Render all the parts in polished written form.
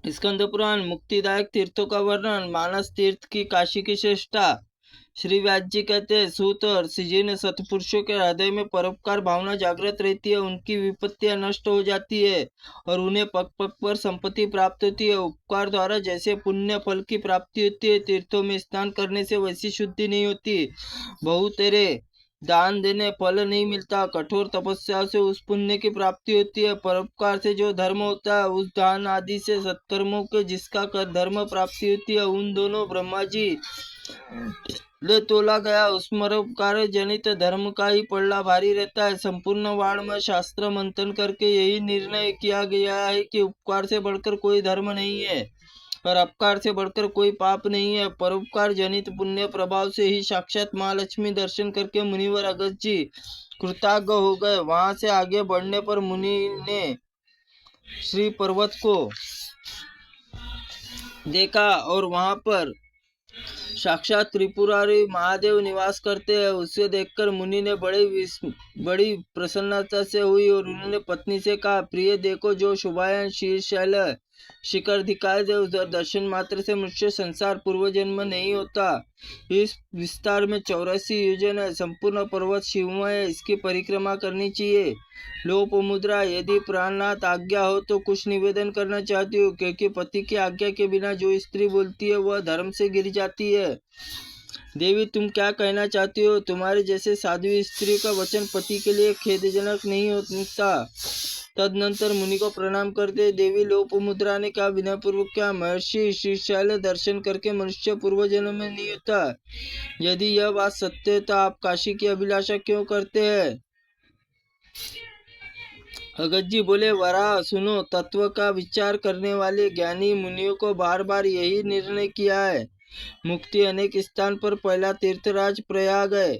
स्कंद पुराण मुक्तिदायक तीर्थों का वर्णन। मानस तीर्थ की काशी की श्रेष्ठता। श्री व्यास जी कहते हैं, सूत और जिन सतपुरुषों के हृदय में परोपकार भावना जागृत रहती है, उनकी विपत्तियां नष्ट हो जाती है और उन्हें पग पग पर संपत्ति प्राप्त होती है। उपकार द्वारा जैसे पुण्य फल की प्राप्ति होती है, तीर्थों में स्नान करने से वैसी शुद्धि नहीं होती। बहुत तेरे दान देने फल नहीं मिलता, कठोर तपस्या से उस पुण्य की प्राप्ति होती है। परोपकार से जो धर्म होता है, उस दान आदि से सत्कर्मों के जिसका कर धर्म प्राप्ति होती है, उन दोनों ब्रह्मा जी ले तोला गया उस परोपकार जनित धर्म का ही पलड़ा भारी रहता है। संपूर्ण वाण में शास्त्र मंथन करके यही निर्णय किया गया है कि उपकार से बढ़कर कोई धर्म नहीं है और अपकार से बढ़कर कोई पाप नहीं है। परोपकार जनित पुण्य प्रभाव से ही साक्षात महालक्ष्मी दर्शन करके मुनिवर अगस्त जी कृतज्ञ हो गए। वहां से आगे बढ़ने पर मुनि ने श्री पर्वत को देखा और वहां पर साक्षात त्रिपुरारी महादेव निवास करते हैं। उसे देखकर मुनि ने बड़ी प्रसन्नता से हुई और उन्होंने पत्नी से कहा, प्रिय देखो, जो शोभायन शीर्षशैल शिखर दिखाई दे, उधर दर्शन मात्र से मनुष्य संसार पूर्व जन्म नहीं होता। इस विस्तार में 84 योजन है। संपूर्ण पर्वत शिवमय है, इसकी परिक्रमा करनी चाहिए। लोप मुद्रा। यदि प्राणनाथ आज्ञा हो तो कुछ निवेदन करना चाहती हूँ, क्योंकि पति की आज्ञा के बिना जो स्त्री बोलती है वह धर्म से गिर जाती है। देवी, तुम क्या कहना चाहती हो? तुम्हारे जैसे साध्वी स्त्री का वचन पति के लिए खेदजनक नहीं होता। तदनंतर मुनि को प्रणाम करते देवी लोप मुद्रा ने कहा, विनय पूर्वक, क्या महर्षि शीर्षशैल दर्शन करके मनुष्य पूर्व जन्म में नहीं होता? यदि यह बात सत्य है तो आप काशी की अभिलाषा क्यों करते हैं? अगस्त जी बोले, वराह सुनो, तत्व का विचार करने वाले ज्ञानी मुनियों को बार बार यही निर्णय किया है। मुक्ति अनेक स्थान पर पहला तीर्थराज प्रयाग है।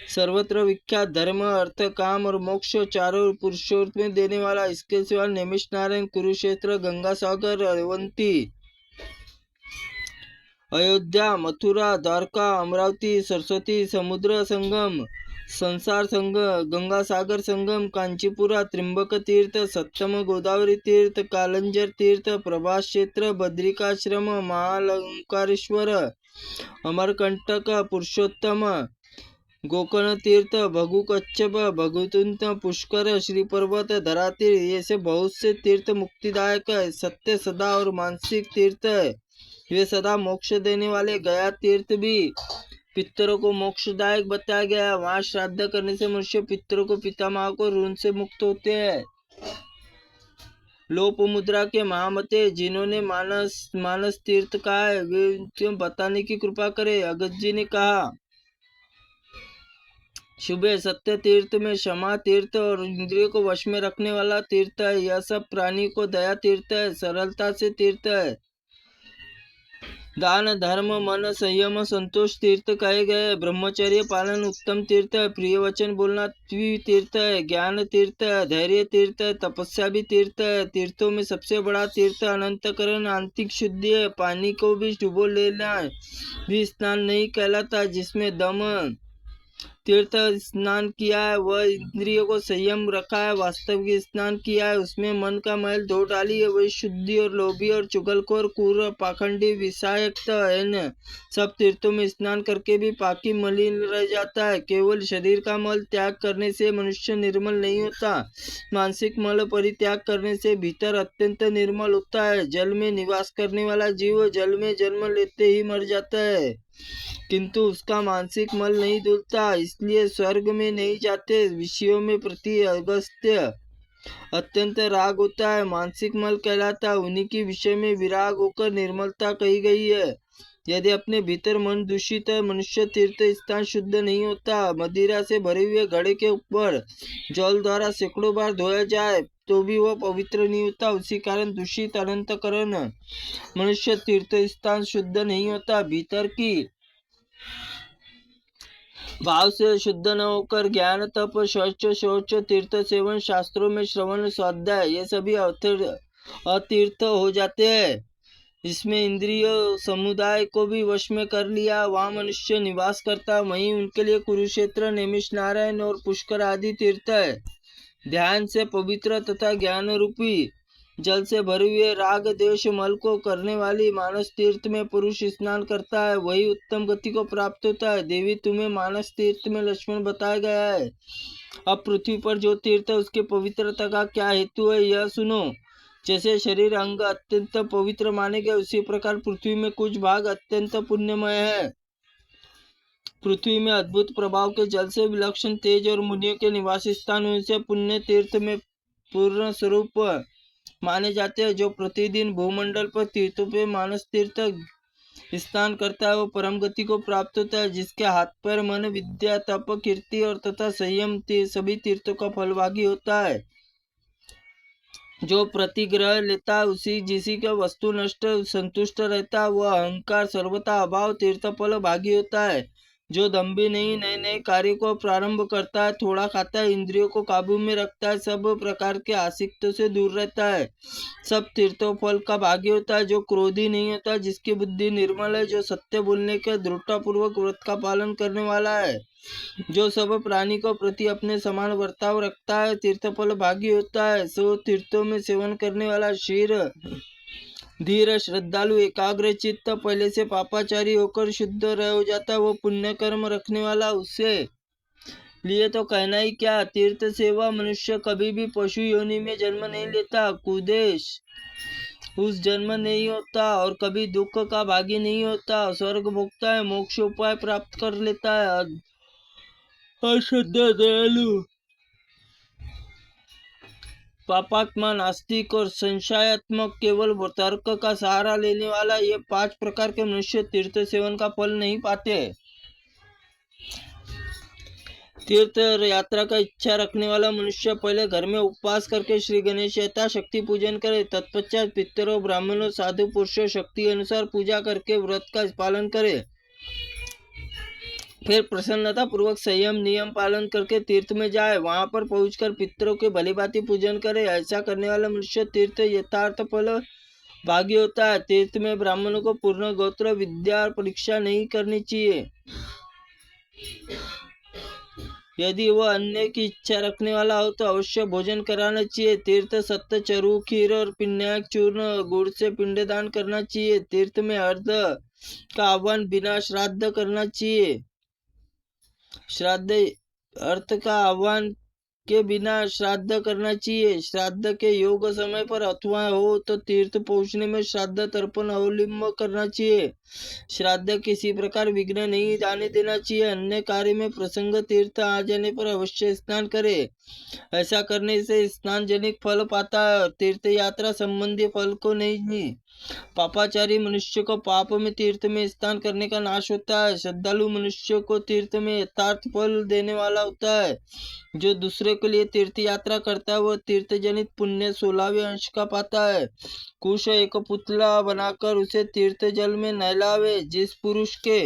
सर्वत्र विख्यात धर्म अर्थ काम और मोक्ष चारों पुरुषों में देने वाला। इसके सिवा नैमिष नारायण, कुरुक्षेत्र, गंगा सागर, अवंती, अयोध्या, मथुरा, द्वारका, अमरावती, सरस्वती, समुद्र संगम, संसार संग, गंगा सागर संगम, कांचीपुरा, त्रिंबक तीर्थ, सप्तम गोदावरी तीर्थ, कालंजर तीर्थ, प्रभास क्षेत्र, बद्रिकाश्रम, महालंकारेश्वर, अमरकंटक, पुरुषोत्तम, गोकर्ण तीर्थ, भगु कच्छप, भगुतुंत, पुष्कर, श्री पर्वत, धरातीर्थ, ये से बहुत से तीर्थ मुक्तिदायक है। सत्य सदा और मानसिक तीर्थ है, वे सदा मोक्ष देने वाले। गया तीर्थ भी पितरों को मोक्षदायक बताया गया है। वहां श्राद्ध करने से मनुष्य पितरों को पितामह को ऋण से मुक्त होते हैं। लोप मुद्रा के महामते जिन्होंने मानस तीर्थ कहा है, वे क्यों बताने की कृपा करे। अगस्त जी ने कहा, शुभ सत्य तीर्थ में क्षमा तीर्थ और इंद्रियों को वश में रखने वाला तीर्थ है। यह सब प्राणी को दया तीर्थ है, सरलता से तीर्थ है। दान धर्म मन संयम संतोष तीर्थ कहे गए। ब्रह्मचर्य पालन उत्तम तीर्थ है। प्रिय वचन बोलना भी तीर्थ है। ज्ञान तीर्थ है, धैर्य तीर्थ है, तपस्या भी तीर्थ है। तीर्थों में सबसे बड़ा तीर्थ अनंतकरण आंतरिक शुद्धि है। पानी को भी डुबो लेना भी स्नान नहीं कहलाता। जिसमें दम तीर्थ स्नान किया है वह इंद्रियों को संयम रखा है। वास्तविक स्नान किया है उसमें मन का मैल धो डाली है, वही शुद्धि और लोभी और चुगलखोर क्रूर पाखंडी विषाक्त है। सब तीर्थों में स्नान करके भी पाकी मलिन रह जाता है। केवल शरीर का मल त्याग करने से मनुष्य निर्मल नहीं होता। मानसिक मल परित्याग करने से भीतर अत्यंत निर्मल होता है। जल में निवास करने वाला जीव जल में जन्म लेते ही मर जाता है, किंतु उसका मानसिक मल नहीं धुलता, इसलिए स्वर्ग में नहीं जाते। विषयों में प्रति अगस्त्य अत्यंत राग होता है, मानसिक मल कहलाता है। उन्हीं की विषय में विराग होकर निर्मलता कही गई है। यदि अपने भीतर मन दूषित है, मनुष्य तीर्थ स्थान शुद्ध नहीं होता। मदिरा से भरे हुए घड़े के ऊपर जल द्वारा सैकड़ों बार धोया जाए तो भी वह पवित्र नहीं होता। उसी कारण दूषित अनंतकरण मनुष्य तीर्थ स्थान शुद्ध नहीं होता। भीतर की भाव से शुद्ध न होकर ज्ञान तप शौच तीर्थ सेवन शास्त्रों में श्रवण स्वाध्याय ये सभी अतीर्थ हो जाते हैं। इसमें इंद्रिय समुदाय को भी वश में कर लिया, वहाँ मनुष्य निवास करता, वहीं उनके लिए कुरुक्षेत्र नैमिष नारायण और पुष्कर आदि तीर्थ है। ध्यान से पवित्र तथा ज्ञान रूपी जल से भरे हुए राग द्वेष मल को करने वाली मानस तीर्थ में पुरुष स्नान करता है, वही उत्तम गति को प्राप्त होता है। देवी, तुम्हें मानस तीर्थ में लक्ष्मण बताया गया है। अब पृथ्वी पर जो तीर्थ है उसके पवित्रता का क्या हेतु है, यह सुनो। जैसे शरीर अंग अत्यंत पवित्र माने गए, उसी प्रकार पृथ्वी में कुछ भाग अत्यंत पुण्यमय है। पृथ्वी में अद्भुत प्रभाव के जल से विलक्षण तेज और मुनियों के निवास स्थान उनसे पुण्य तीर्थ में पूर्ण स्वरूप माने जाते हैं। जो प्रतिदिन भूमंडल पर तीर्थों पे मानस तीर्थ स्नान करता है वो परम गति को प्राप्त होता है। जिसके हाथ पैर मन विद्या तप कीर्ति और तथा संयम सभी तीर्थों का फलभागी होता है। जो प्रतिग्रह लेता है उसी जिसी का वस्तु नष्ट संतुष्ट रहता है, वह अहंकार सर्वथा अभाव तीर्थ फल भागी होता है। जो दम्भी नहीं नए नए कार्य को प्रारंभ करता है, थोड़ा खाता है, इंद्रियों को काबू में रखता है, सब प्रकार के आसक्तों से दूर रहता है, सब तीर्थों फल का भागी होता है। जो क्रोधी नहीं होता, जिसकी बुद्धि निर्मल है, जो सत्य बोलने के दृढ़तापूर्वक व्रत का पालन करने वाला है, जो सब प्राणी को प्रति अपने समान वर्ताव रखता है, तीर्थफल भागी होता है। सो तीर्थों में सेवन करने वाला शीर धीर श्रद्धालु एकाग्र चित्त पहले से पापाचारी होकर शुद्ध रह हो जाता है, वो पुण्य कर्म रखने वाला उससे लिए तो कहना ही क्या। तीर्थ सेवा मनुष्य कभी भी पशु योनि में जन्म नहीं लेता, कुदेश उस जन्म नहीं होता और कभी दुख का भागी नहीं होता, स्वर्ग भोगता है, मोक्ष उपाय प्राप्त कर लेता है। अश्रद्धा दयालु पापात्मा नास्तिक और संशयात्मक केवल तर्क का सहारा लेने वाला, ये 5 प्रकार के मनुष्य तीर्थ सेवन का फल नहीं पाते। तीर्थ यात्रा का इच्छा रखने वाला मनुष्य पहले घर में उपवास करके श्री गणेश यथाशक्ति पूजन करे, तत्पश्चात पितरों ब्राह्मणों साधु पुरुषों शक्ति अनुसार पूजा करके व्रत का पालन करे, फिर प्रसन्नता पूर्वक संयम नियम पालन करके तीर्थ में जाए, वहां पर पहुंचकर पितरों के भलीभांति पूजन करे। ऐसा करने वाला मनुष्य तीर्थ यथार्थ फल भागी होता है। तीर्थ में ब्राह्मणों को पूर्ण गोत्र विद्या परीक्षा नहीं करनी चाहिए। यदि वह अन्य की इच्छा रखने वाला हो तो अवश्य भोजन कराना चाहिए। तीर्थ सत्य चरु खीर और पिण्याक चूर्ण गुड़ से पिंडदान करना चाहिए। तीर्थ में अर्ध का आह्वान बिना श्राद्ध करना चाहिए। श्राद्ध अर्थ का आह्वान के बिना श्राद्ध करना चाहिए। श्राद्ध के योग समय पर अथवा हो तो तीर्थ पहुंचने में श्राद्ध तर्पण अवलिंब करना चाहिए। श्राद्ध किसी प्रकार विघ्न नहीं आने देना चाहिए। अन्य कार्य में प्रसंग तीर्थ आ जाने पर अवश्य स्नान करे। ऐसा करने से स्नान जनिक फल पाता है, तीर्थ यात्रा संबंधी फल को नहीं। पापाचारी मनुष्य को पाप में तीर्थ में स्नान करने का नाश होता है। श्रद्धालु मनुष्य को तीर्थ में यथार्थ फल देने वाला होता है। जो दूसरे के लिए तीर्थ यात्रा करता है वह तीर्थ जनित पुण्य 16वें अंश का पाता है। कुश एक पुतला बनाकर उसे तीर्थ जल में नहलावे। जिस पुरुष के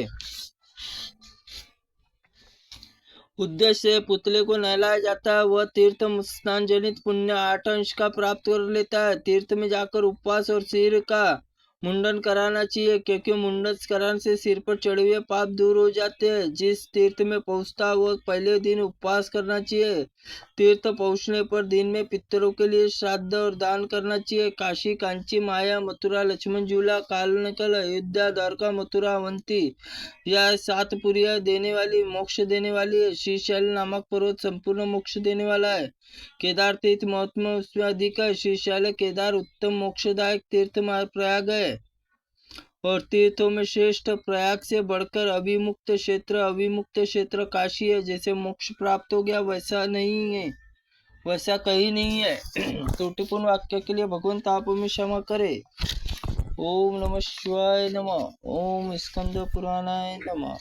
उद्देश्य से पुतले को नहलाया जाता है वह तीर्थ स्नान जनित पुण्य 8 अंश का प्राप्त कर लेता है। तीर्थ में जाकर उपवास और सिर का मुंडन कराना चाहिए, क्योंकि मुंडन कराने से सिर पर चढ़े हुए पाप दूर हो जाते हैं। जिस तीर्थ में पहुंचता है वह पहले दिन उपवास करना चाहिए। तीर्थ पहुंचने पर दिन में पितरों के लिए श्राद्ध और दान करना चाहिए। काशी कांची माया मथुरा लक्ष्मण झूला कालनकल अयोध्या द्वारका मथुरा अवंती यह 7 पुरियां देने वाली मोक्ष देने वाली है। श्रीशैल नामक पर्वत संपूर्ण मोक्ष देने वाला है। केदार तीर्थ महात्मा उसमें अधिक है। श्रीशैल केदार उत्तम मोक्षदायक तीर्थ प्रयाग है और तीर्थों में श्रेष्ठ प्रयाग से बढ़कर अभिमुक्त क्षेत्र काशी है। जैसे मोक्ष प्राप्त हो गया वैसा नहीं है, वैसा कहीं नहीं है। त्रुटिपूर्ण वाक्य के लिए भगवंत आप हमें क्षमा करे। ओम नमः शिवाय नमः। ओम स्कंद पुराणाय नमः।